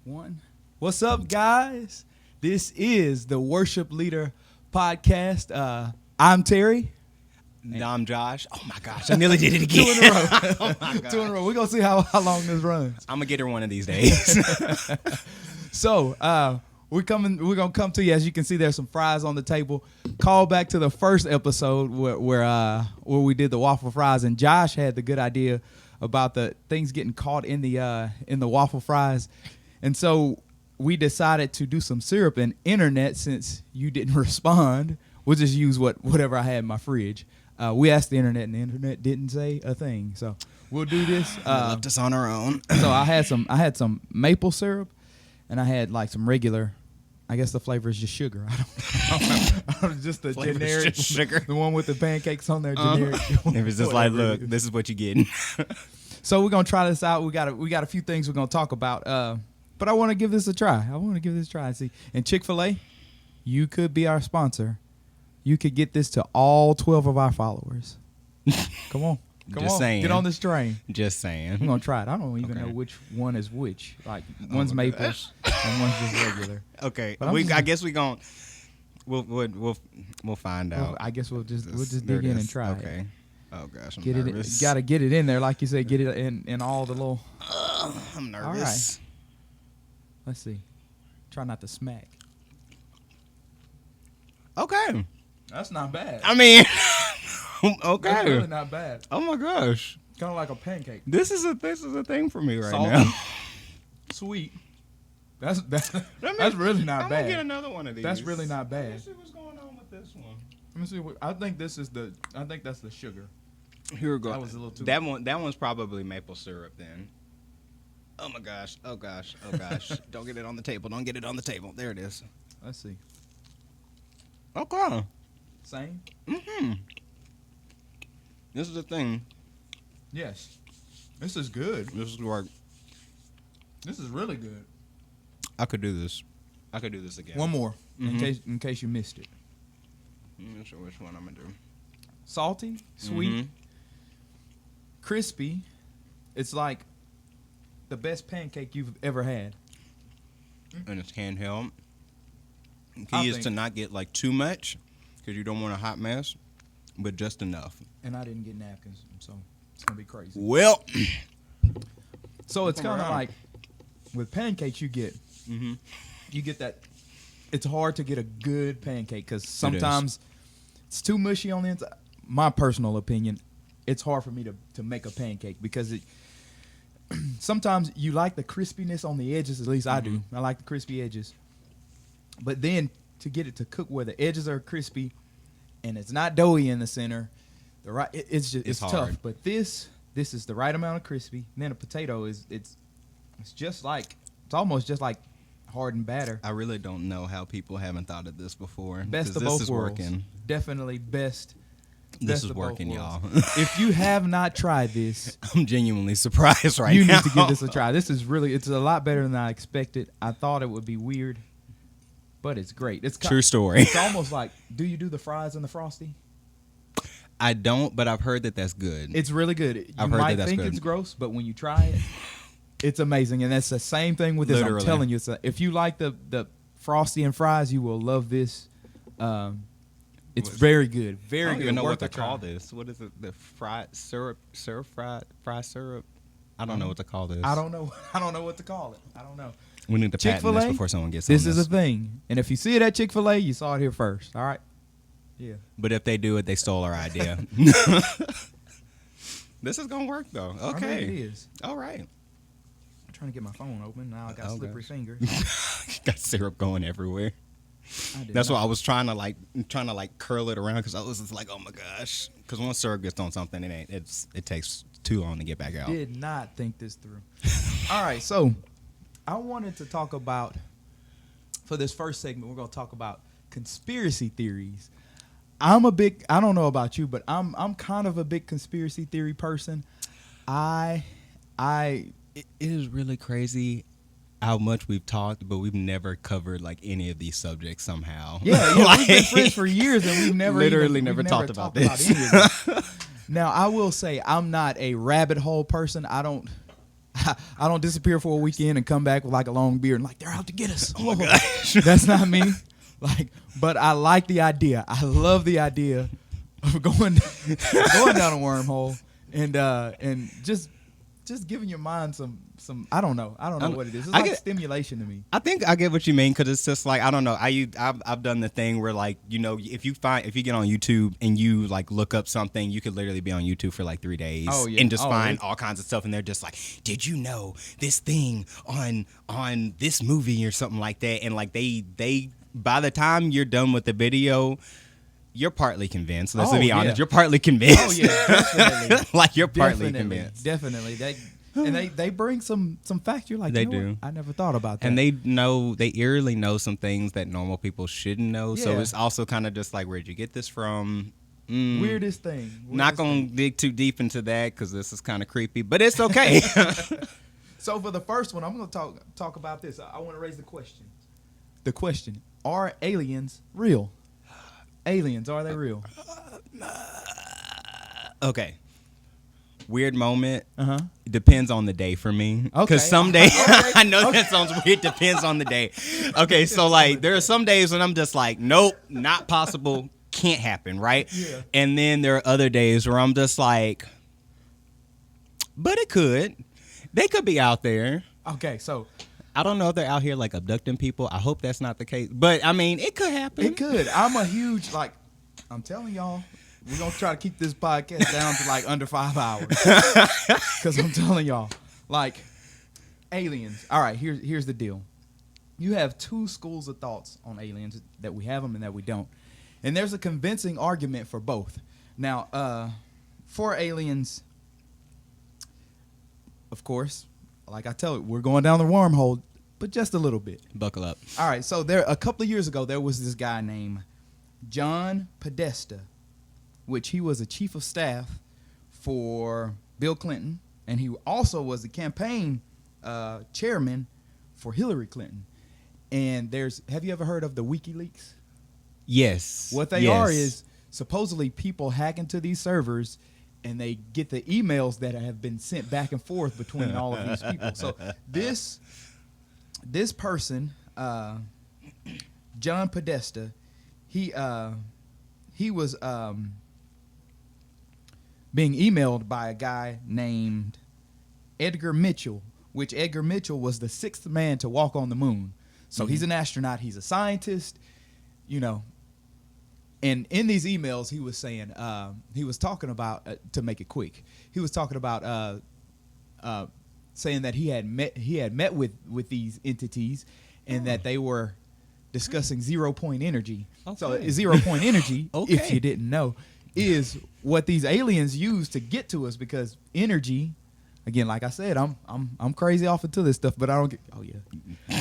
One. What's up, guys? This is the Worship Leader Podcast. I'm Terry. And I'm Josh. Oh my gosh, I nearly did it again. 2 in a row. Oh my gosh. 2 in a row. We're gonna see how long this runs. I'm gonna get her one of these days. So we're gonna come to you. As you can see, there's some fries on the table. Call back to the first episode where we did the waffle fries, and Josh had the good idea about the things getting caught in the waffle fries, and so we decided to do some syrup and internet. Since you didn't respond, we'll just use whatever I had in my fridge. We asked the internet, and the internet didn't say a thing. So we'll do this. Left us on our own. So I had some maple syrup, and I had like some regular. I guess the flavor is just sugar. I don't just the Flavor's generic just sugar. the one with the pancakes on there. Generic. It was just like, look, this is what you're getting. So we're gonna try this out. We got a few things we're gonna talk about. But I want to give this a try. And see. And Chick-fil-A, you could be our sponsor. You could get this to all 12 of our followers. Come on. Just saying. Get on this train. Just saying. I'm going to try it. I don't even Okay. know which one is which. Like, one's maple and one's just regular. Okay. But I guess we'll find out. Well, I guess we'll just There dig it in is. and try Okay. it. Oh gosh, I'm Get nervous. it. Got to get it in there. Like you said, get it in all the little. I'm nervous. Let's see. Try not to smack. Okay. That's not bad. I mean, That's okay. really not bad. Oh my gosh. Kind of like a pancake. This is a thing for me right Salty. now. Sweet. That's Let me- that's really not I'm bad. gonna get another one of these. That's really not Let me bad. see what's going on with this one. Let me see. I think that's the sugar. Here we go. That was a little too. That one's probably maple syrup then. Oh my gosh. Oh gosh. Oh gosh. Don't get it on the table. Don't get it on the table. There it is. Let's see. Okay. Same. Mm-hmm. This is the thing. Yes. This is good. This is work. This is really good. I could do this. I could do this again. One more, Mhm. in case you missed it. I'm not sure which one I'm gonna do. Salty, sweet, Mhm. crispy. It's like the best pancake you've ever had. And it's handheld. I Key is think- to not get like too much, because you don't want a hot mess, but just enough. And I didn't get napkins, so it's gonna be crazy. Well. So it's kind of Alright. like with pancakes, you get that. It's hard to get a good pancake because sometimes it's too mushy on the inside. My personal opinion, it's hard for me to make a pancake because it. Sometimes you like the crispiness on the edges. At least I do. I like the crispy edges. But then to get it to cook where the edges are crispy, and it's not doughy in the center, it's tough. hard. But this is the right amount of crispy. And then a potato it's just like it's almost just like hardened batter. I really don't know how people haven't thought of this before. Best 'cause of this both is worlds. working. Definitely best. This best is of both working, y'all. worlds. If you have not tried this, I'm genuinely surprised right you now. need to give this a try. It's a lot better than I expected. I thought it would be weird, but it's great. It's True story. It's almost like, do you do the fries and the Frosty? I don't, but I've heard that that's good. It's really good. You I've heard might that that's think good. it's gross, but when you try it, it's amazing. And that's the same thing with this. Literally. I'm telling you, if you like the Frosty and fries, you will love this. It's very good. Very I don't good. even know Worth what to a try. call this. What is it? The fried syrup, fried syrup. I don't know what to call this. I don't know. I don't know what to call it. I don't know. We need to patent this Chick-fil-A, before someone gets This on is a thing. And if you see it at Chick-fil-A, you saw it here first. All right? Yeah. But if they do it, they stole our idea. This is gonna work though. I mean, Okay. it is. All right. I'm trying to get my phone open. Now I got Oh, slippery gosh. fingers. Got syrup going everywhere. That's why I was trying to curl it around, because I was just like, oh my gosh, because once syrup gets on something, it takes too long to get back out. Did not think this through. All right, so I wanted to talk about, for this first segment, we're going to talk about conspiracy theories. I don't know about you, but I'm kind of a big conspiracy theory person. It is really crazy how much we've talked, but we've never covered like any of these subjects somehow. Yeah, Like, we've been friends for years and we've never Literally talked about this. any of this. Now, I will say I'm not a rabbit hole person. I don't I don't disappear for a weekend and come back with like a long beard and like they're out to get us. Oh my gosh. That's not me. Like, but I like the idea. I love the idea of going down a wormhole and just giving your mind some I don't know what it is. It's like stimulation to me. I think I get what you mean because it's just like I don't know. I've done the thing where like if you get on YouTube and you like look up something, you could literally be on YouTube for like 3 days and just find all kinds of stuff, and they're just like, did you know this thing on this movie or something like that, and like they by the time you're done with the video, you're partly convinced. Let's be honest. You're partly convinced. Oh yeah, definitely. Like you're partly convinced. Definitely. They bring some facts. You're like, they you know do. What? I never thought about that. And they eerily know some things that normal people shouldn't know. Yeah. So it's also kind of just like, where'd you get this from? Weirdest thing. Not gonna dig too deep into that because this is kind of creepy, but it's okay. So for the first one, I'm gonna talk about this. I want to raise the question. The question: are aliens real? Aliens, are they real? Okay. Weird moment. Uh-huh. Depends on the day for me. Okay. Because some days, I know that sounds weird. Depends on the day. Okay, so like there are some days when I'm just like, nope, not possible, can't happen, right? Yeah. And then there are other days where I'm just like, but it could. They could be out there. Okay, so I don't know if they're out here like abducting people. I hope that's not the case. But I mean, it could happen. It could. I'm a huge I'm telling y'all, we're gonna try to keep this podcast down to like under 5 hours. Because I'm telling y'all, like aliens. All right, here's the deal. You have two schools of thoughts on aliens, that we have them and that we don't. And there's a convincing argument for both. Now, for aliens, of course, like I tell it, we're going down the wormhole, but just a little bit. Buckle up. All right, so a couple of years ago, there was this guy named John Podesta, which he was a chief of staff for Bill Clinton, and he also was the campaign chairman for Hillary Clinton. And have you ever heard of the WikiLeaks? Yes. What they are is supposedly people hack into these servers and they get the emails that have been sent back and forth between all of these people. So this person, John Podesta, he was being emailed by a guy named Edgar Mitchell, which Edgar Mitchell was the 6th man to walk on the moon. So he's an astronaut. He's a scientist, you know. And in these emails, he was saying, he was talking about, to make it quick, he was talking about saying that he had met with these entities and that they were discussing 0-point energy. Okay. So 0-point energy, if you didn't know, is what these aliens use to get to us, because energy, again, like I said, I'm crazy off into this stuff, but I don't get. Oh yeah,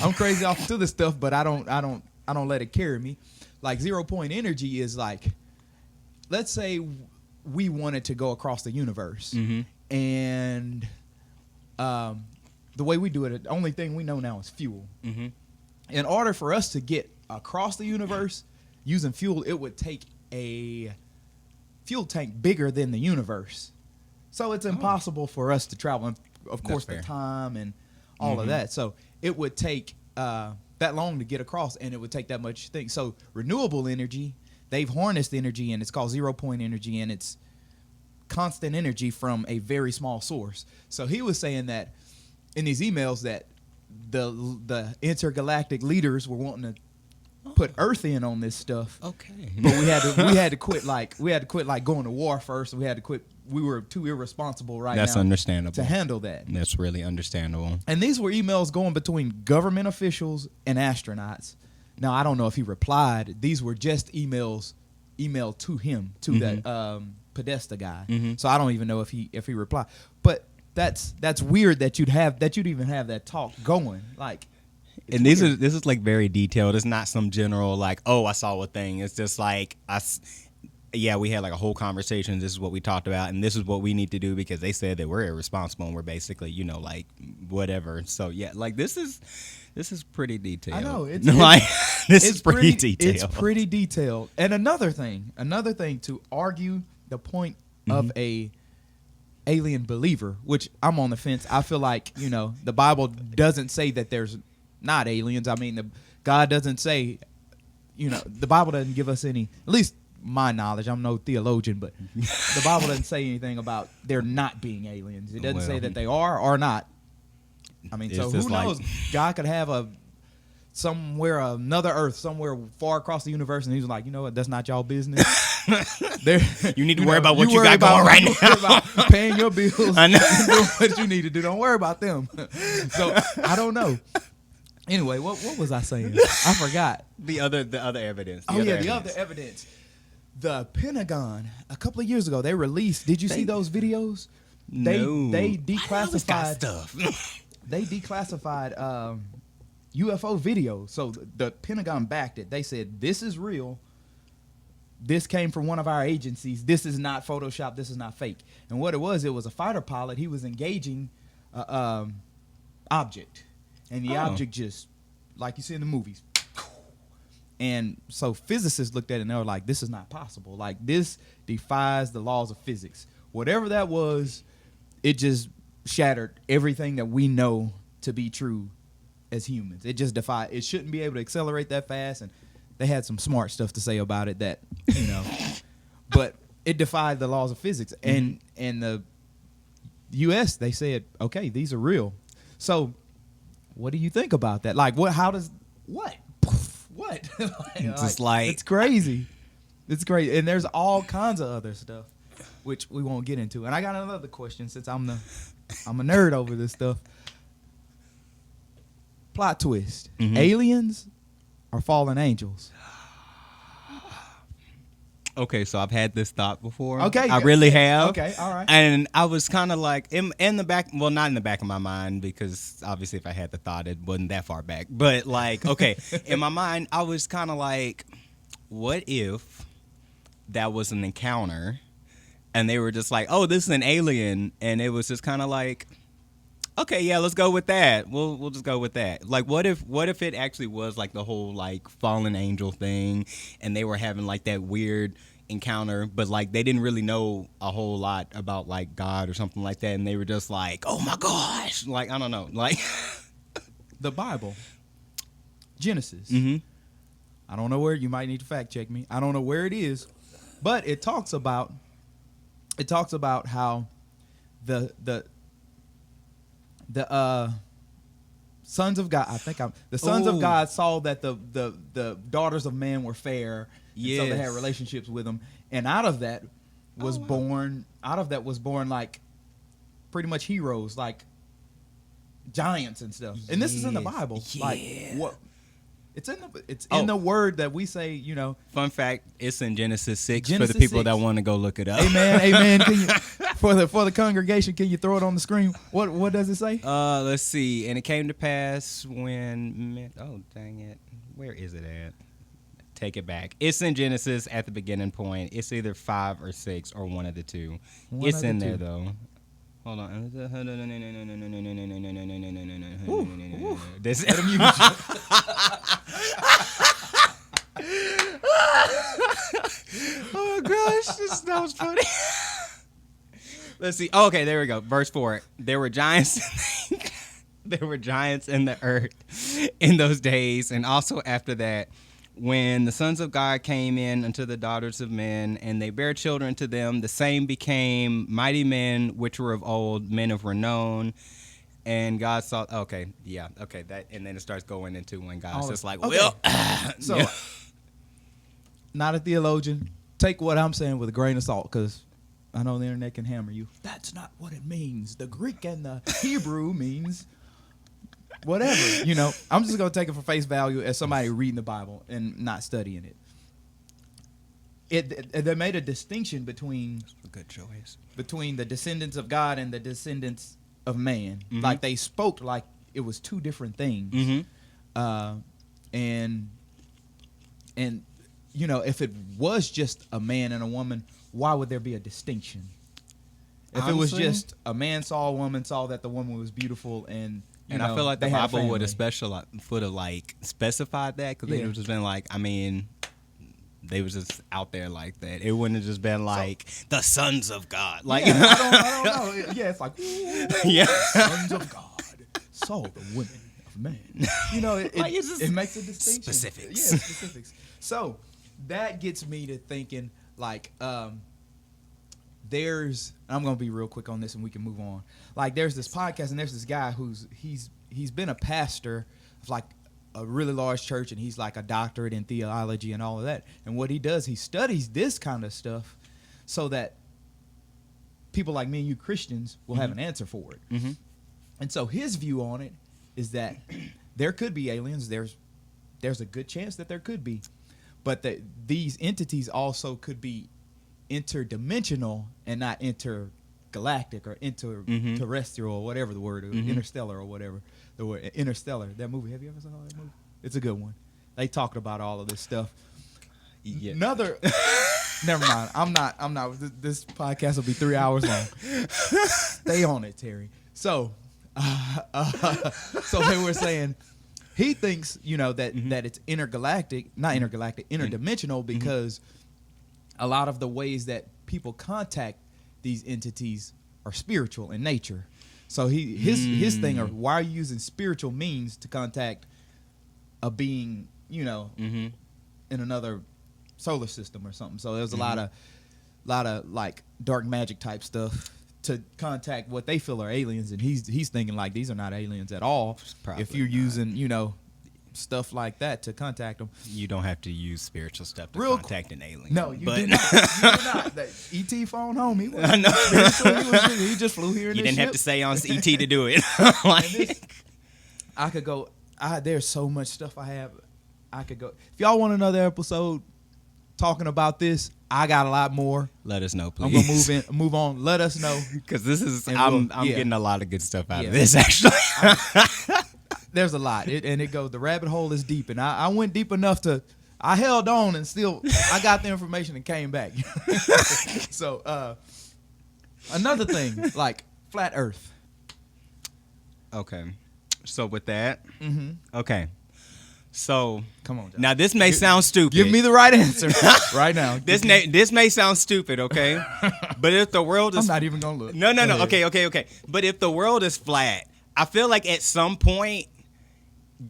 I'm crazy off into this stuff, but I don't let it carry me. Like 0-point energy is like, let's say we wanted to go across the universe, and the way we do it, the only thing we know now is fuel. In order for us to get across the universe using fuel, it would take a fuel tank bigger than the universe. So it's impossible for us to travel. And of course, the time and all of that. So it would take that long to get across, and it would take that much thing. So renewable energy, they've harnessed energy, and it's called 0-point energy, and it's constant energy from a very small source. So he was saying that in these emails that the intergalactic leaders were wanting to put Earth in on this stuff. Okay. But we had to quit going to war first. We had to quit. We were too irresponsible That's understandable to handle that. That's really understandable. And these were emails going between government officials and astronauts. Now, I don't know if he replied. These were just emailed to him, to that Podesta guy. So I don't even know if he replied. But that's weird that you'd even have that talk going. Like, and this is like very detailed. It's not some general like, oh, I saw a thing. It's just like we had like a whole conversation. This is what we talked about, and this is what we need to do because they said that we're irresponsible and we're basically, like whatever. So yeah, like this is pretty detailed. I know this is pretty detailed. It's pretty detailed. And another thing to argue the point of a alien believer, which I'm on the fence. I feel like, the Bible doesn't say that there's not aliens. I mean, God doesn't say, the Bible doesn't give us any, at least my knowledge, I'm no theologian, but the Bible doesn't say anything about there not being aliens. It doesn't say that they are or not. I mean, so who knows? God could have another Earth somewhere far across the universe, and he's like, you know what? That's not y'all business. You need to worry about what you got going right now. About paying your bills, and doing what you need to do. Don't worry about them. So I don't know. Anyway, what was I saying? I forgot. The other evidence. The other evidence. The Pentagon a couple of years ago they released. Did you see those videos? They declassified stuff. They declassified UFO video. So the Pentagon backed it. They said this is real. This came from one of our agencies. This is not Photoshop. This is not fake. And what it was a fighter pilot. He was engaging object. And the object just, like you see in the movies. And so physicists looked at it and they were like, this is not possible. Like, this defies the laws of physics. Whatever that was, it just shattered everything that we know to be true as humans. It just defied. It shouldn't be able to accelerate that fast. And they had some smart stuff to say about it that, but it defied the laws of physics. And the U.S., they said, okay, these are real. So what do you think about that? Like, what? It's crazy. It's crazy. And there's all kinds of other stuff, which we won't get into. And I got another question since I'm a nerd over this stuff. Plot twist. Aliens or fallen angels? Okay, so I've had this thought before. Okay. I really have. Okay, all right. And I was kind of like, in the back, well, not in the back of my mind, because obviously if I had the thought, it wasn't that far back. But like, okay, in my mind, I was kind of like, what if that was an encounter and they were just like, oh, this is an alien. And it was just kind of like, okay, yeah, let's go with that. We'll just go with that. Like, what if it actually was like the whole like fallen angel thing, and they were having like that weird encounter, but like they didn't really know a whole lot about like God or something like that, and they were just like, oh my gosh, like I don't know, like the Bible, Genesis. I don't know where. You might need to fact check me. I don't know where it is, but it talks about how the sons of God, the sons of God saw that the daughters of man were fair, and so they had relationships with them, and out of that was born like pretty much heroes, like giants and stuff. And this is in the Bible. Like what? It's in the word that we say, Fun fact, it's in Genesis 6 for the people that want to go look it up. Amen. Can you, for the congregation, can you throw it on the screen? What does it say? Let's see. And it came to pass when, oh, dang it. Where is it at? Take it back. It's in Genesis at the beginning point. It's either 5 or 6 or one of the two. It's in there, though. Hold on. This oh gosh, that was funny. Let's see. Oh, okay, there we go. Verse 4. There were giants in the earth in those days, and also after that, when the sons of God came in unto the daughters of men, and they bare children to them, the same became mighty men which were of old, men of renown. And God saw, that, and then it starts going into when God's just like, well, so not a theologian. Take what I'm saying with a grain of salt, because I know the internet can hammer you. That's not what it means. The Greek and the Hebrew means whatever. I'm just going to take it for face value as somebody reading the Bible and not studying it. They made a distinction between the descendants of God and the descendants of man. Like they spoke like it was two different things. And if it was just a man and a woman, why would there be a distinction? If honestly, it was just a man saw a woman, saw that the woman was beautiful, and I feel like the Bible would have specified that, because they would have just been like, I mean, they was just out there like that. It wouldn't have just been like the sons of God. Like yeah, I don't know. Yeah, it's like yeah, sons of God. So the women of man. You know, it makes a distinction. Specifics. Yeah, specifics. So that gets me to thinking like there's, I'm gonna be real quick on this and we can move on. Like there's this podcast and there's this guy he's been a pastor of like a really large church, and he's like a doctorate in theology and all of that. And what he does, he studies this kind of stuff so that people like me and you Christians will have an answer for it. Mm-hmm. And so his view on it is that there could be aliens. There's a good chance that there could be, but that these entities also could be interdimensional and not intergalactic or interterrestrial or whatever the word is, interstellar or whatever. The word Interstellar, that movie. Have you ever saw that movie? It's a good one. They talked about all of this stuff. Yeah. Another. Never mind. I'm not. This podcast will be 3 hours long. Stay on it, Terry. So they were saying he thinks that it's interdimensional because a lot of the ways that people contact these entities are spiritual in nature. So his thing are, why are you using spiritual means to contact a being, in another solar system or something? So there's a lot of like dark magic type stuff to contact what they feel are aliens, and he's thinking like these are not aliens at all. Probably if you're using stuff like that to contact them. You don't have to use spiritual stuff to contact an alien. No, you did not. You did not. That E.T. phone home. He just flew here in You this didn't ship. have to say on E.T. to do it. I could go. There's so much stuff I have. I could go. If y'all want another episode talking about this, I got a lot more. Let us know, please. I'm gonna move on. Let us know, because this is I'm getting a lot of good stuff out of this. Actually, there's a lot, it goes. The rabbit hole is deep, and I went deep enough to. I held on, and still I got the information and came back. So another thing, like flat Earth. Okay, so with that, okay. So come on, John. Now this may sound stupid. Give me the right answer right now. This may sound stupid, okay? But if the world is, I'm not even gonna look. No. Okay. But if the world is flat, I feel like at some point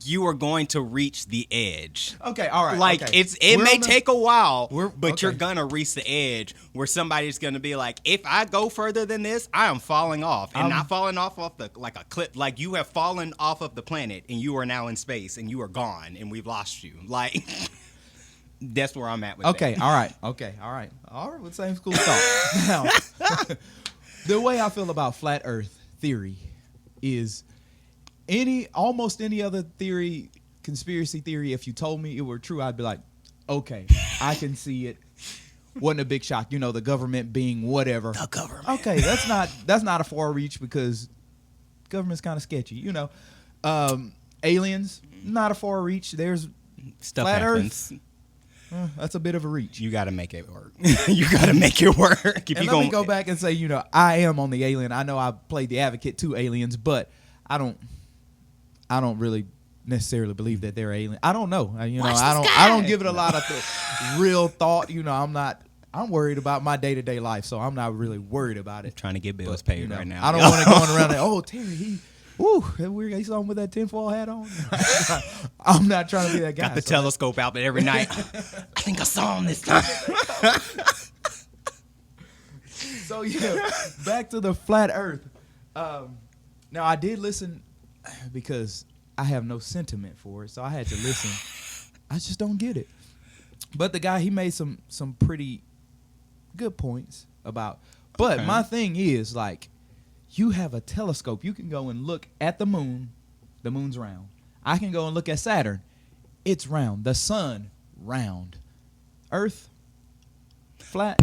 you are going to reach the edge. Okay, all right. Like okay. it may take a while, but you're gonna reach the edge where somebody's gonna be like, if I go further than this, I am falling off, and not falling off the like a cliff. Like you have fallen off of the planet, and you are now in space, and you are gone, and we've lost you. Like that's where I'm at with that. All right. With same school of thought. Now, the way I feel about flat Earth theory is. Almost any other theory, conspiracy theory, if you told me it were true, I'd be like, okay, I can see it. Wasn't a big shock, the government being whatever. The government. Okay, that's not a far reach because government's kind of sketchy, Aliens, not a far reach. There's stuff flat happens. Earth. That's a bit of a reach. You got to make it work. You got to make it work. If and let me go back and say, I am on the alien. I know I played the advocate to aliens, but I don't really necessarily believe that they're alien. I don't know. I don't give it a lot of real thought. I'm worried about my day-to-day life, so I'm not really worried about it. I'm trying to get bills paid right now. I don't want to go around and, oh, Terry, he's on with that tinfoil hat on. I'm not trying to be that guy. Got the telescope out every night. I think I saw him this time. So, back to the flat Earth. Now, I did listen because I have no sentiment for it, so I had to listen. I just don't get it. But the guy, he made some pretty good points about. But my thing is, like, you have a telescope. You can go and look at the moon. The moon's round. I can go and look at Saturn. It's round. The sun, round. Earth, flat.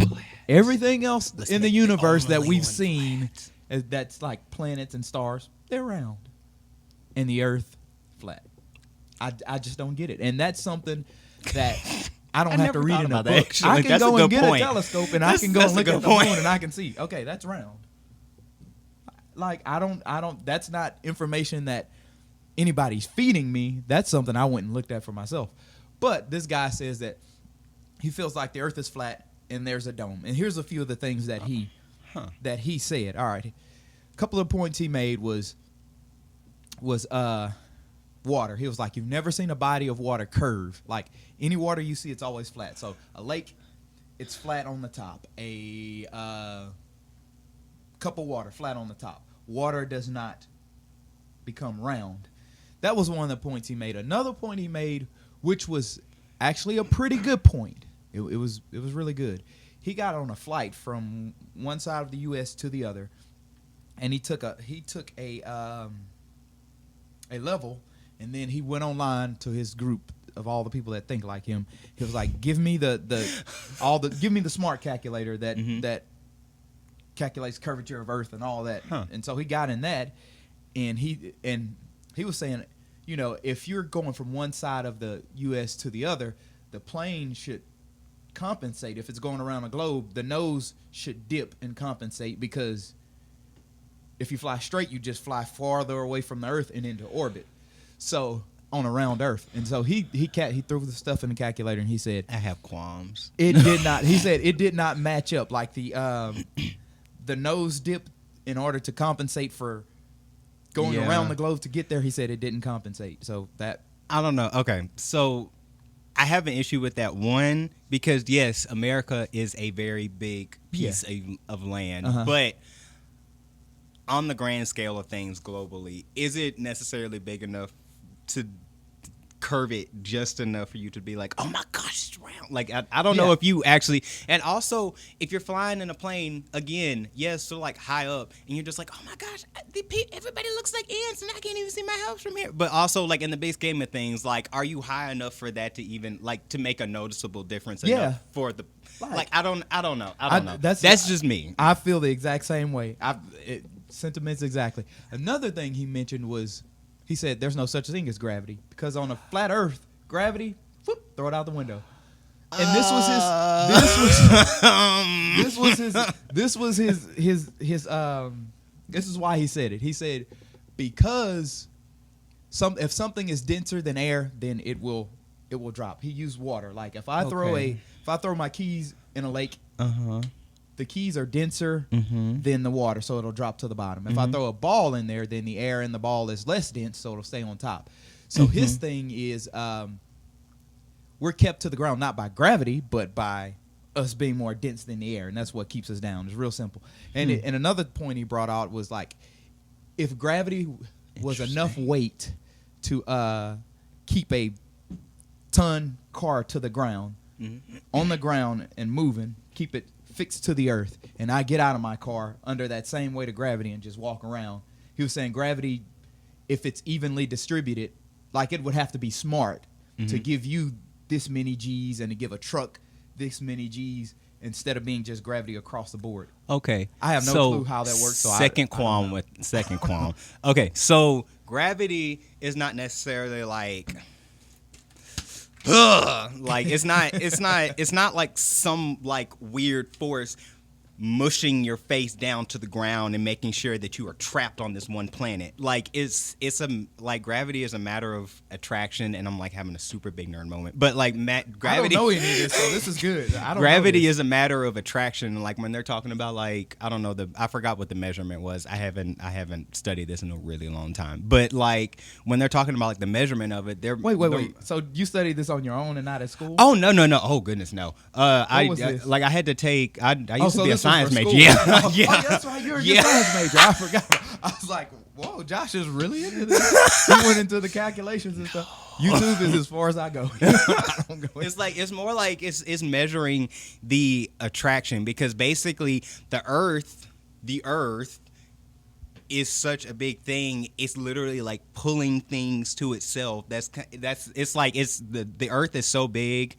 Everything else in the universe that we've seen that's like planets and stars, they're round. And the Earth, flat. I just don't get it. And that's something that I don't have to read in a book. I can go and get a telescope, and I can go and look at the moon, and I can see, okay, that's round. Like, I don't, that's not information that anybody's feeding me. That's something I went and looked at for myself. But this guy says that he feels like the Earth is flat and there's a dome. And here's a few of the things that he said. All right, a couple of points he made was water. He was like, you've never seen a body of water curve. Like any water you see, it's always flat. So a lake, it's flat on the top. A cup of water, flat on the top. Water does not become round. That was one of the points he made. Another point he made, which was actually a pretty good point. It was really good. He got on a flight from one side of the U.S. to the other, and he took a level, and then he went online to his group of all the people that think like him. He was like, "Give me the smart calculator that calculates curvature of Earth and all that." And so he got in that, and he was saying, you know, if you're going from one side of the U.S. to the other, the plane should compensate. If it's going around a globe, the nose should dip and compensate, because if you fly straight, you just fly farther away from the Earth and into orbit. So on a round Earth. And so he threw the stuff in the calculator, and he said, I have qualms. It did not. He said it did not match up. Like the nose dip, in order to compensate for going around the globe to get there, he said it didn't compensate. So that, I don't know. Okay, so I have an issue with that one, because yes, America is a very big piece of land, but on the grand scale of things globally, is it necessarily big enough to curve it just enough for you to be like, oh my gosh, it's round? Like, I don't know if you actually, and also if you're flying in a plane, again, yes, so like high up, and you're just like, oh my gosh, everybody looks like ants and I can't even see my house from here. But also, like, in the big scheme of things, like, are you high enough for that to even, like, to make a noticeable difference enough for the, like, I don't know. That's just me. I feel the exact same way. Sentiments exactly. Another thing he mentioned was, he said there's no such thing as gravity, because on a flat Earth, gravity, whoop, throw it out the window. And this is why he said it. He said, because if something is denser than air, then it will drop. He used water. Like if I throw my keys in a lake, the keys are denser than the water, so it'll drop to the bottom. If I throw a ball in there, then the air in the ball is less dense, so it'll stay on top. So his thing is, we're kept to the ground not by gravity, but by us being more dense than the air, and that's what keeps us down. It's real simple. And and another point he brought out was, like, if gravity was enough weight to keep a ton car to the ground, on the ground and moving, keep it fixed to the Earth, and I get out of my car under that same weight of gravity and just walk around. He was saying gravity, if it's evenly distributed, like, it would have to be smart to give you this many G's and to give a truck this many G's, instead of being just gravity across the board. Okay. I have no clue how that works. So second qualm. Okay, so gravity is not necessarily like, like it's not like some like weird force mushing your face down to the ground and making sure that you are trapped on this one planet. Like gravity is a matter of attraction, and I'm like having a super big nerd moment. But like gravity, I don't know any of this, so this is good. Gravity is a matter of attraction. Like when they're talking about, like, I don't know, I forgot what the measurement was. I haven't studied this in a really long time. But like when they're talking about like the measurement of it, they're wait. So you studied this on your own and not at school? Oh no. Oh goodness, no. I had to take. I used to be a science major. Yeah. Oh, that's right. You're a science major. I forgot. I was like, whoa, Josh is really into this. He went into the calculations and stuff. YouTube is as far as I go. I don't go. It's more like it's measuring the attraction, because basically the Earth is such a big thing. It's literally like pulling things to itself. The Earth is so big.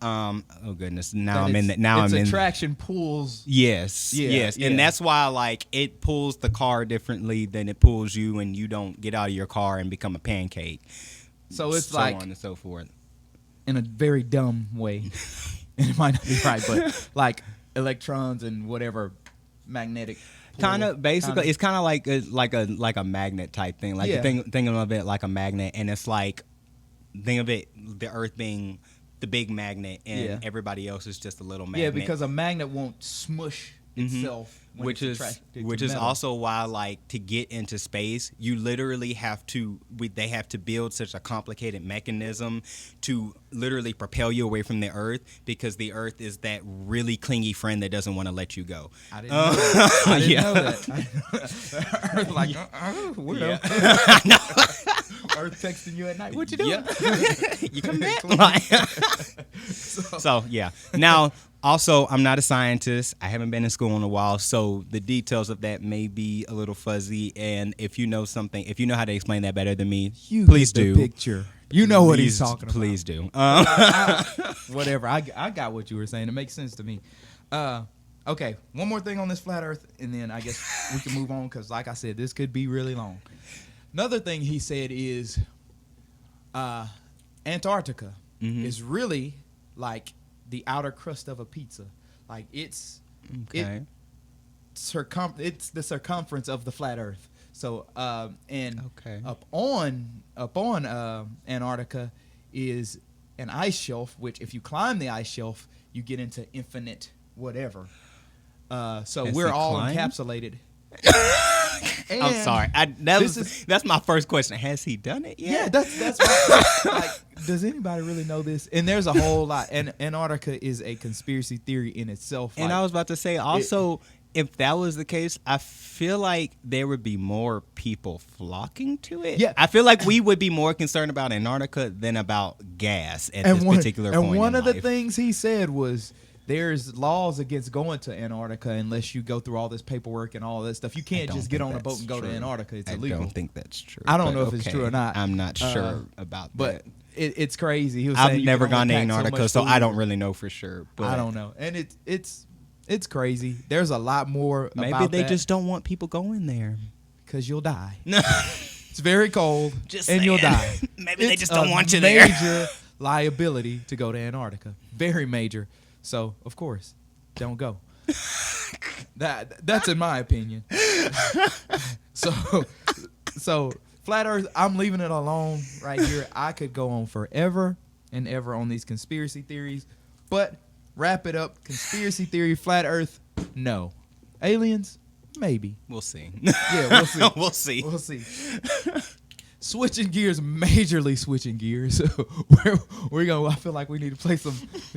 Oh goodness! Attraction pulls. Yes. And that's why, like, it pulls the car differently than it pulls you, and you don't get out of your car and become a pancake. So it's so like, on and so forth, in a very dumb way, and it might not be right, but like electrons and whatever magnetic. Kind of basically, it's kind of like a magnet type thing. Like think of it like a magnet, and it's like, think of it, the Earth being the big magnet, and everybody else is just a little magnet. Yeah, because a magnet won't smush itself. Which is also why, like, to get into space, you literally have to. They have to build such a complicated mechanism to literally propel you away from the Earth, because the Earth is that really clingy friend that doesn't want to let you go. I didn't know that. I didn't know that. Earth like, weirdo. Earth texting you at night. What you doing? You come back. So yeah. Now. Also, I'm not a scientist. I haven't been in school in a while, so the details of that may be a little fuzzy. And if you know something, if you know how to explain that better than me, please do. Picture. You know what he's talking about. Please do. Whatever. I got what you were saying. It makes sense to me. Okay, one more thing on this flat Earth, and then I guess we can move on, because, like I said, this could be really long. Another thing he said is Antarctica is really like the outer crust of a pizza. Like, it's the circumference of the flat Earth. So up on Antarctica is an ice shelf, which if you climb the ice shelf, you get into infinite whatever. So we're all encapsulated. I'm sorry. That's my first question. Has he done it yet? Yeah, that's like, does anybody really know this? And there's a whole lot. And Antarctica is a conspiracy theory in itself. And I was about to say also, if that was the case, I feel like there would be more people flocking to it. Yeah. I feel like we would be more concerned about Antarctica than about gas at this particular point. And one of the things he said was, there's laws against going to Antarctica unless you go through all this paperwork and all this stuff. You can't just get on a boat and go to Antarctica. It's illegal. I don't think that's true. I don't know if it's true or not. I'm not sure about that. But it's crazy. He was I've saying never gone to Antarctica, so I don't really know for sure. But I don't know. And it's crazy. There's a lot more about maybe they just don't want people going there. Because you'll die. It's very cold, and you'll die. Maybe they just don't want you there. Major liability to go to Antarctica. Very major. So, of course, don't go. That's in my opinion. So flat Earth, I'm leaving it alone right here. I could go on forever and ever on these conspiracy theories, but wrap it up. Conspiracy theory, flat Earth, no. Aliens, maybe. We'll see. Yeah, we'll see. We'll see. Switching gears, majorly switching gears. We're gonna. I feel like we need to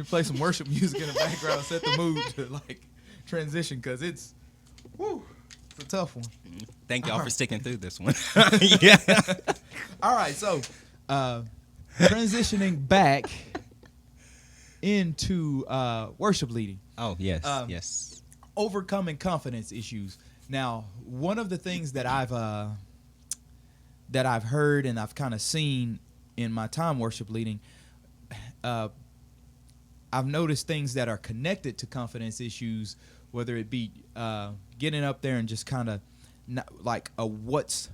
play some worship music in the background, set the mood to like transition, because it's a tough one. Thank y'all for sticking through this one. Yeah. All right, so transitioning back into worship leading. Oh yes, yes. Overcoming confidence issues. Now, one of the things that I've heard and I've kind of seen in my time worship leading, I've noticed things that are connected to confidence issues, whether it be getting up there and just kind of like a what's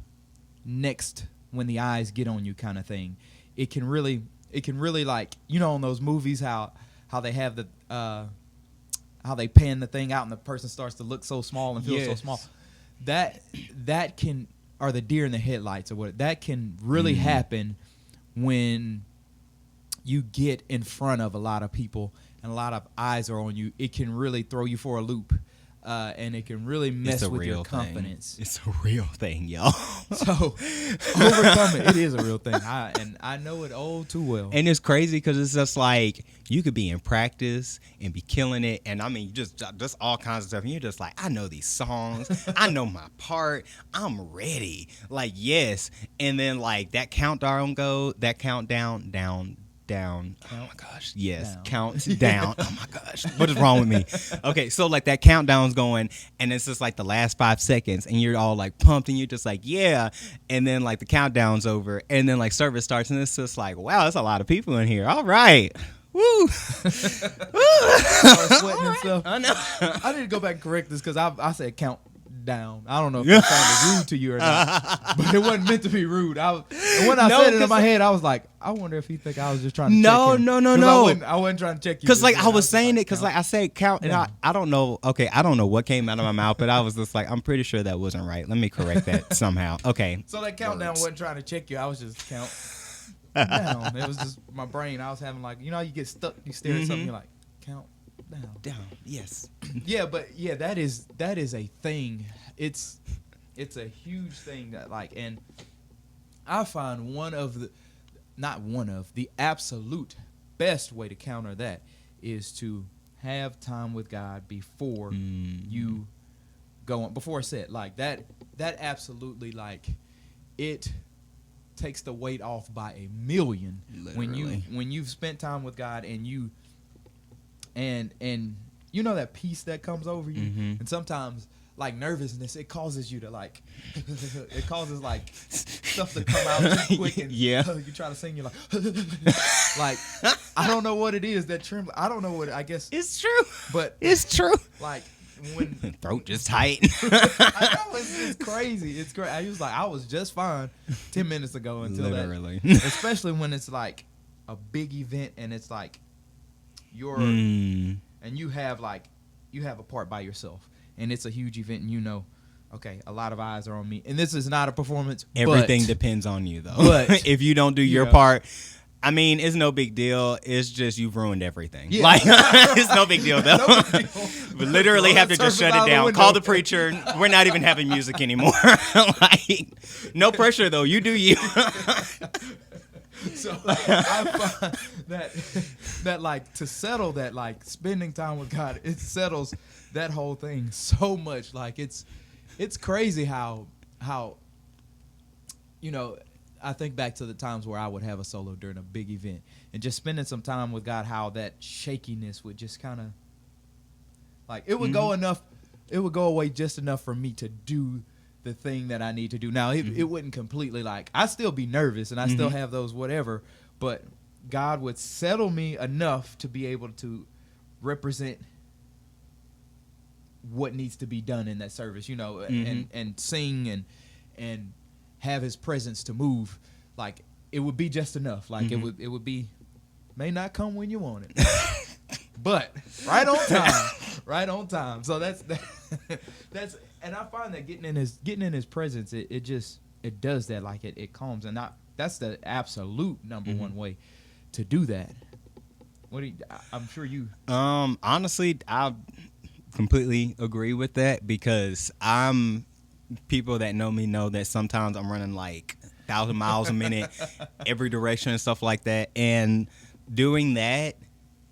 next when the eyes get on you kind of thing. It can really like, you know, in those movies how they have the how they pan the thing out and the person starts to look so small and feel so small. That can are the deer in the headlights, or what that can really happen when you get in front of a lot of people and a lot of eyes are on you. It can really throw you for a loop, and it can really mess with your confidence. It's a real thing, y'all. So overcome it. It is a real thing. I know it all too well. And it's crazy because it's just like you could be in practice and be killing it, and I mean just all kinds of stuff. And you're just like, I know these songs, I know my part, I'm ready. Like, yes. And then like that countdown down. Oh my gosh. Yes. Down. Count down. Oh my gosh. What is wrong with me? Okay, so like that countdown's going and it's just like the last 5 seconds and you're all like pumped and you're just like, yeah. And then like the countdown's over and then like service starts and it's just like, wow, there's a lot of people in here. All right. Woo. Start sweating and stuff. I know. I need to go back and correct this because I said count down. I don't know if that sounded rude to you or not, but it wasn't meant to be rude. And when I said it in my head, I was like, I wonder if he think I was just trying to check him. No. I wasn't trying to check you. Because like I was saying it because like I said count and I don't know. Okay, I don't know what came out of my mouth, but I was just like, I'm pretty sure that wasn't right. Let me correct that somehow. Okay. So that countdown wasn't trying to check you. I was just down. It was just my brain. I was having like, you know, you get stuck, you stare at something, you're like, count down. Yes. Yeah, but yeah, that is a thing. It's a huge thing that like, and I find the absolute best way to counter that is to have time with God before you go on, before a set. Like that absolutely, like, it takes the weight off by a million. Literally. When you've spent time with God and you know that peace that comes over you, and sometimes like nervousness, it causes you to like it causes like stuff to come out too quick, and you try to sing, you're like I don't know what it is that tremble. I don't know what, I guess it's true, but it's true. Like when throat just tight. I know it's crazy. It's great. I was just fine 10 minutes ago until literally. That. Especially when it's like a big event and it's like you're and you have a part by yourself and it's a huge event and you know, okay, a lot of eyes are on me and this is not a performance. Everything depends on you though. But if you don't do your part, I mean, it's no big deal. It's just you've ruined everything. Yeah. Like, it's no big deal, though. No big deal. We literally have to just shut it down. Call the preacher. We're not even having music anymore. Like, no pressure, though. You do you. So I find that like to settle that, like spending time with God, it settles that whole thing so much. Like it's crazy how you know. I think back to the times where I would have a solo during a big event and just spending some time with God, how that shakiness would just kind of like, it would go away just enough for me to do the thing that I need to do. Now it wouldn't completely, like, I'd still be nervous and I still have those whatever, but God would settle me enough to be able to represent what needs to be done in that service, you know, and sing and have his presence to move. Like it would be just enough. Like it would be, may not come when you want it, but right on time. So that's and I find that getting in his presence, it does that. Like it calms, and that's the absolute number one way to do that. I'm sure you. Honestly, I completely agree with that because people that know me know that sometimes I'm running like 1,000 miles a minute every direction and stuff like that, and doing that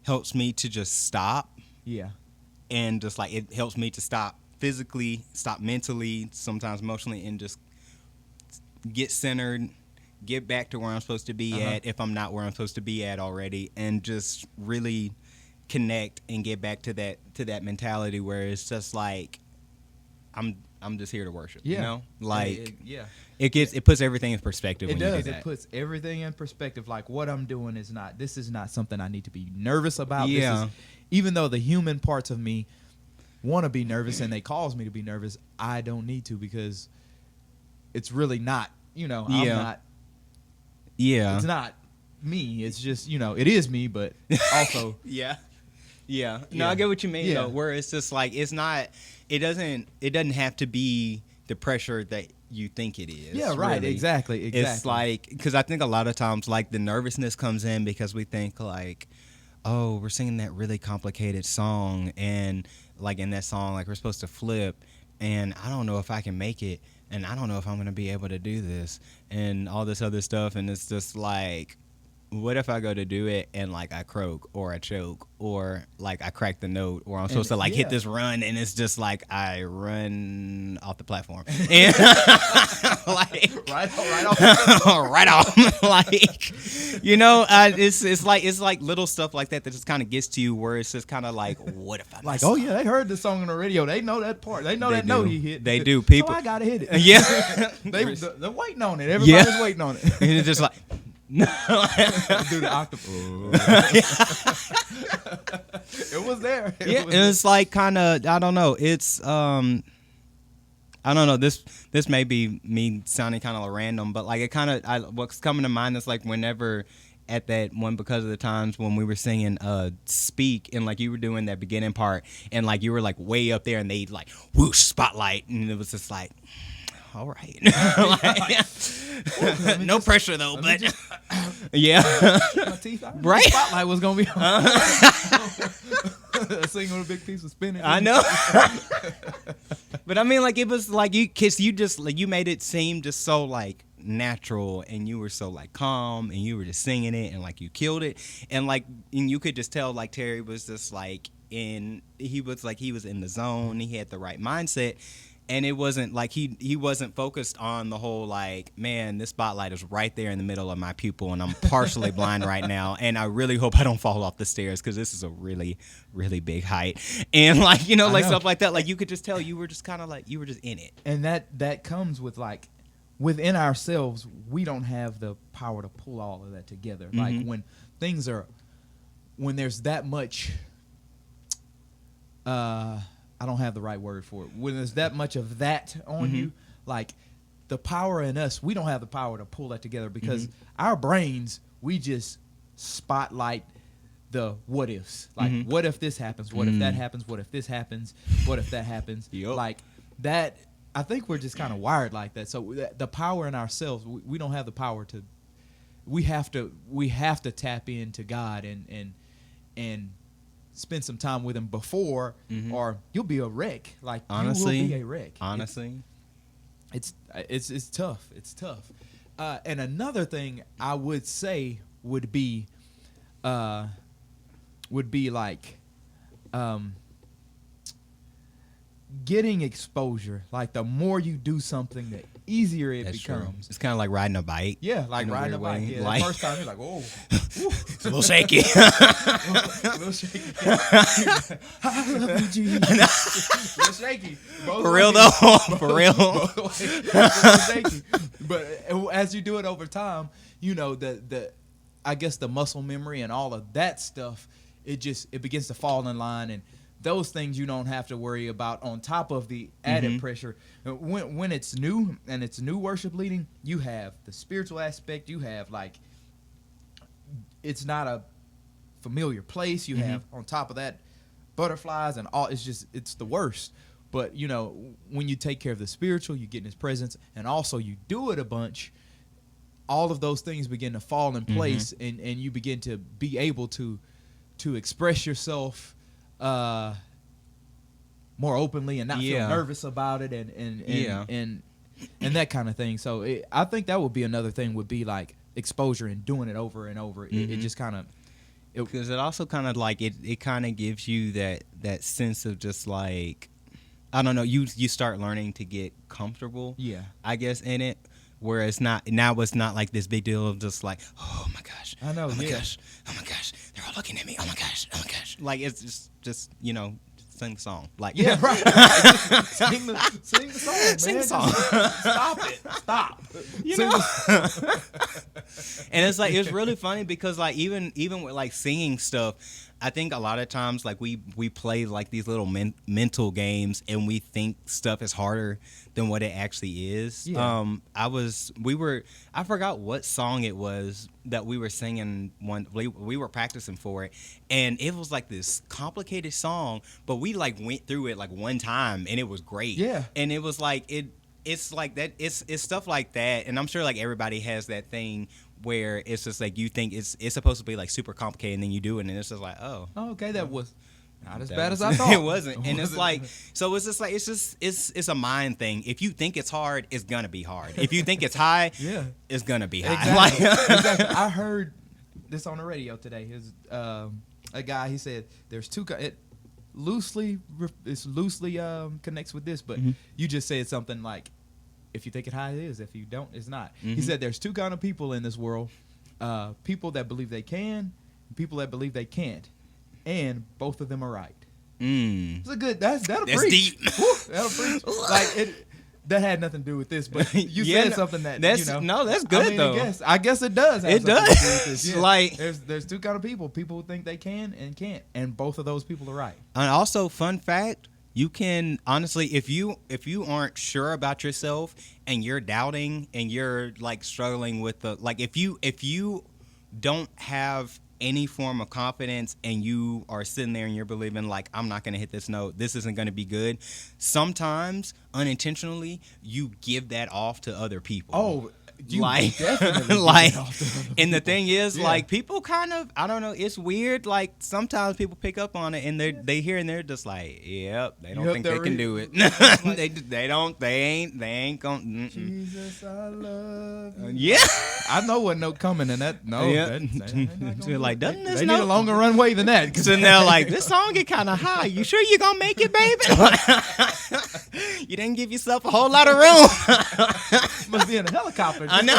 helps me to just stop. Yeah. And just like it helps me to stop physically, stop mentally, sometimes emotionally, and just get centered, get back to where I'm supposed to be at if I'm not where I'm supposed to be at already, and just really connect and get back to that mentality where it's just like I'm just here to worship, you know? Like, it puts everything in perspective when you do that. It puts everything in perspective. Like, what I'm doing this is not something I need to be nervous about. Yeah. Even though the human parts of me want to be nervous and they cause me to be nervous, I don't need to because it's really not, you know, I'm not. Yeah. It's not me. It's just, you know, it is me, but also. Yeah. No, I get what you mean, though, where it's just like, it's not. It doesn't have to be the pressure that you think it is. Yeah, right. Really. Exactly. It's like, because I think a lot of times, like, the nervousness comes in because we think, like, oh, we're singing that really complicated song, and, like, in that song, like, we're supposed to flip, and I don't know if I can make it, and I don't know if I'm going to be able to do this, and all this other stuff, and it's just like, what if I go to do it and like I croak or I choke or like I crack the note or I'm supposed to like hit this run and it's just like I run off the platform and like right off like, you know, it's like little stuff like that just kind of gets to you where it's just kind of like, what if I like, oh yeah, they heard the song on the radio, they know that part, they know that note he hit, they do, people, so I gotta hit it. They're waiting on it, everybody's waiting on it, and it's just like no. Do the octopus. It was there. It's like kind of, I don't know. It's I don't know. This may be me sounding kind of random, but like it kind of, what's coming to mind is like whenever at that one, because of the times when we were singing Speak, and like you were doing that beginning part and like you were like way up there and they like whoosh spotlight and it was just like, all right. No pressure though, but yeah. My teeth out. Right. The spotlight was gonna be on. Singing with a big piece of spinach. I know. But I mean, like, it was like you just like you made it seem just so like natural, and you were so like calm, and you were just singing it, and like you killed it, and you could just tell like Terry was just like he was in the zone. He had the right mindset. And it wasn't like he wasn't focused on the whole like, man, this spotlight is right there in the middle of my pupil and I'm partially blind right now. And I really hope I don't fall off the stairs because this is a really, really big height. And like, stuff like that. Like you could just tell you were just kind of like, you were just in it. And that comes with like, within ourselves, we don't have the power to pull all of that together. Mm-hmm. Like when there's that much, I don't have the right word for it. When there's that much of that on mm-hmm. you, like the power in us, we don't have the power to pull that together because mm-hmm. our brains, we just spotlight the what ifs. Like, mm-hmm. what if this happens? What if that happens? What if this happens? What if that happens? Yep. Like that, I think we're just kind of wired like that. So the power in ourselves, we don't have the power to. We have to tap into God and spend some time with him before, mm-hmm. or you'll be a wreck. Like honestly, you will be a wreck. Honestly, it's tough. It's tough. And another thing I would say would be like getting exposure. Like the more you do something, the easier it becomes. True. It's kind of like riding a bike. Yeah, like riding a bike. Yeah, like, the first time you're like, whoa. It's a little shaky. A little shaky. I love you, G. A little shaky. For real, though. For real. Shaky. But as you do it over time, I guess the muscle memory and all of that stuff, it begins to fall in line, and those things you don't have to worry about on top of the added mm-hmm. pressure. When it's new and it's new worship leading, you have the spiritual aspect. You have like, it's not a familiar place. You mm-hmm. have on top of that butterflies and all. It's the worst. But when you take care of the spiritual, you get in his presence, and also you do it a bunch. All of those things begin to fall in place, mm-hmm. and you begin to be able to express yourself more openly and not feel nervous about it and that kind of thing. So I think that would be another thing, would be like exposure and doing it over and over. Mm-hmm. It just kind of, because it also kind of like it kind of gives you that sense of just like, I don't know, you start learning to get comfortable, I guess, in it. Where it's not like this big deal of just like, oh my gosh, I know, oh my gosh, they're all looking at me, oh my gosh. Like it's just sing the song, like right. sing the song, man. Sing the song. Stop. And it's like, it's really funny because like even with like singing stuff, I think a lot of times like we play like these little mental games and we think stuff is harder than what it actually is. Yeah. I forgot what song it was that we were singing we were practicing for it, and it was like this complicated song, but we like went through it like one time and it was great. Yeah. And it was like it's like that, it's stuff like that, and I'm sure like everybody has that thing where it's just like you think it's supposed to be like super complicated, and then you do it and it's just like, oh okay, that was not as bad as I thought. It wasn't. And it's like, so it's just like, it's a mind thing. If you think it's hard, it's gonna be hard. If you think it's high, it's gonna be high. Exactly. Exactly. I heard this on the radio today. A guy, he said there's two. It loosely connects with this, but mm-hmm. you just said something like, if you think it high, it is. If you don't, it's not. Mm-hmm. He said there's two kind of people in this world: people that believe they can, and people that believe they can't. And both of them are right. It's a good. That'll That's preach. Deep. Woo, that'll preach. Like that had nothing to do with this, but you said something that's no, that's good though. I guess it does. It does. To do with this. Yeah. Like there's two kind of people. People who think they can and can't, and both of those people are right. And also, fun fact: you can honestly, if you aren't sure about yourself and you're doubting and you're like struggling with the like, if you don't have any form of confidence and you are sitting there and you're believing like, I'm not going to hit this note, this isn't going to be good, sometimes unintentionally you give that off to other people. Oh, you like, definitely like, and and the thing is, like, people kind of, I don't know, it's weird. Like, sometimes people pick up on it and they hear and they're just like, yep, they don't think they can do it. they ain't gonna. Jesus, I love you. Yeah, I know what note coming in that. No, yeah. They're like, doesn't this they note? need a longer runway than that. So now, like, this song get kind of high. You sure you gonna make it, baby? You didn't give yourself a whole lot of room. Must be in a helicopter. I know.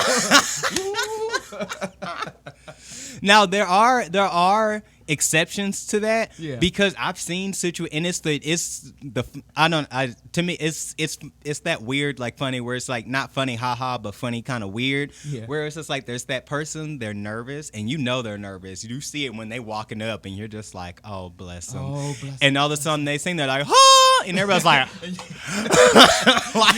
Now there are exceptions to that, because I've seen and it's that weird, like, funny where it's like not funny haha but funny kind of weird, where it's just like there's that person, they're nervous and you know they're nervous, you see it when they walking up and you're just like, oh bless them, and all of a sudden they sing, they're like, oh, and everybody's like,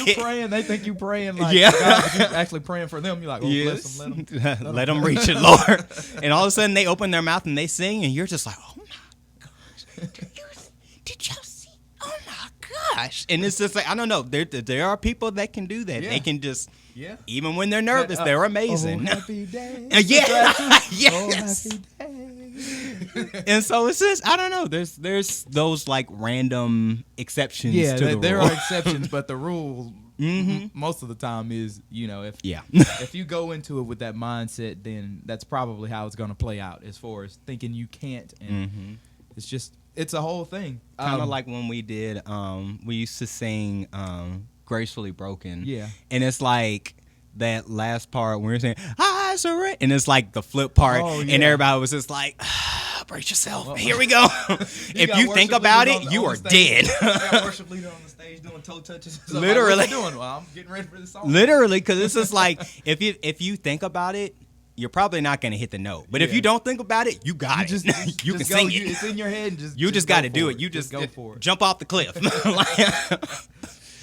you praying, they think you praying like, yeah, God, but you actually praying for them. You're like, oh, bless them, let them reach it, Lord. And all of a sudden they open their mouth and they sing and you're just like, oh my gosh, did you see? Oh my gosh. And it's just like, I don't know, there are people that can do that. They can just, even when they're nervous, they're amazing. Oh, happy day. Yes. Oh, happy day. And so it's just, I don't know, there's those like random exceptions to the rule. There are exceptions, but the rule most of the time is, if you go into it with that mindset, then that's probably how it's going to play out, as far as thinking you can't, and it's a whole thing. Kind of like when we did, we used to sing Gracefully Broken, and it's like that last part when we're saying I surrender, and it's like the flip part, and everybody was just like, brace yourself, well, here we go. If you think about it, you are dead. You got worship leader on the stage doing toe touches. So literally, like, what you doing? Well, I'm getting ready for this song. Literally, because it's just like, if you think about it, you're probably not going to hit the note. But if you don't think about it, you got it. You can sing it. It's in your head. And you just got to do it. You just go for it. Jump off the cliff.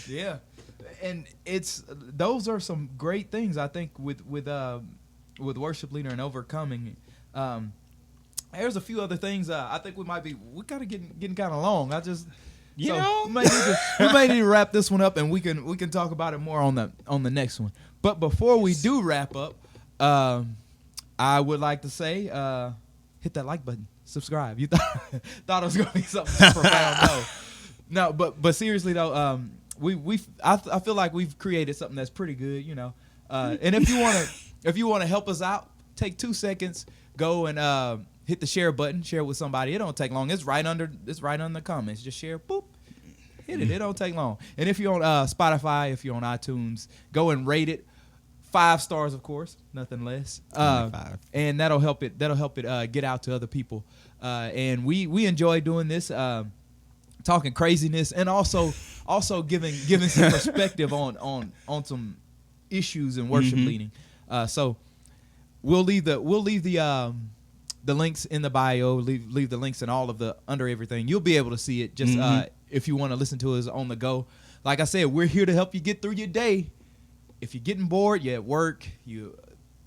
Yeah, and those are some great things, I think, with worship leader and overcoming. There's a few other things. I think we kind of getting kind of long. We may need to wrap this one up, and we can talk about it more on the next one. But before we do wrap up, I would like to say, hit that like button, subscribe. You thought it was gonna be something profound? No. But seriously though, I feel like we've created something that's pretty good, And if you wanna help us out, take 2 seconds, go and hit the share button, share it with somebody. It don't take long. It's right under the comments. Just share, boop, hit it. It don't take long. And if you're on Spotify, if you're on iTunes, go and rate it. 5 stars, of course, nothing less. And that'll help it get out to other people. And we enjoy doing this, talking craziness, and also giving some perspective on some issues in worship leading. So we'll leave the links in the bio, leave the links in all of the under everything. You'll be able to see it just if you want to listen to us on the go. Like I said, we're here to help you get through your day. If you're getting bored, you're at work, you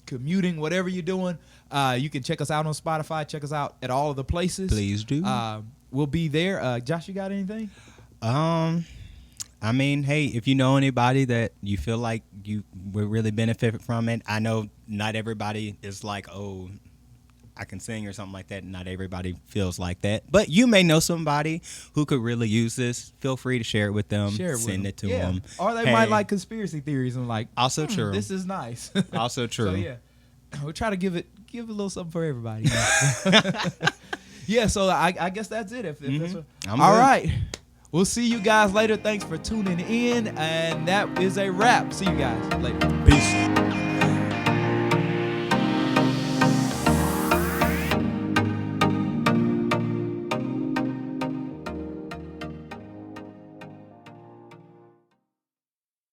commuting, whatever you're doing, you can check us out on Spotify. Check us out at all of the places. Please do. We'll be there. Josh, you got anything? I mean, hey, if you know anybody that you feel like you would really benefit from it, I know not everybody is like, oh, I can sing or something like that. Not everybody feels like that. But you may know somebody who could really use this. Feel free to share it with them. Send it to them. Or they might like conspiracy theories and like, also true. This is nice. Also true. So yeah, we'll try to give a little something for everybody. Yeah, so I guess that's it. If that's what, all right. We'll see you guys later. Thanks for tuning in. And that is a wrap. See you guys later.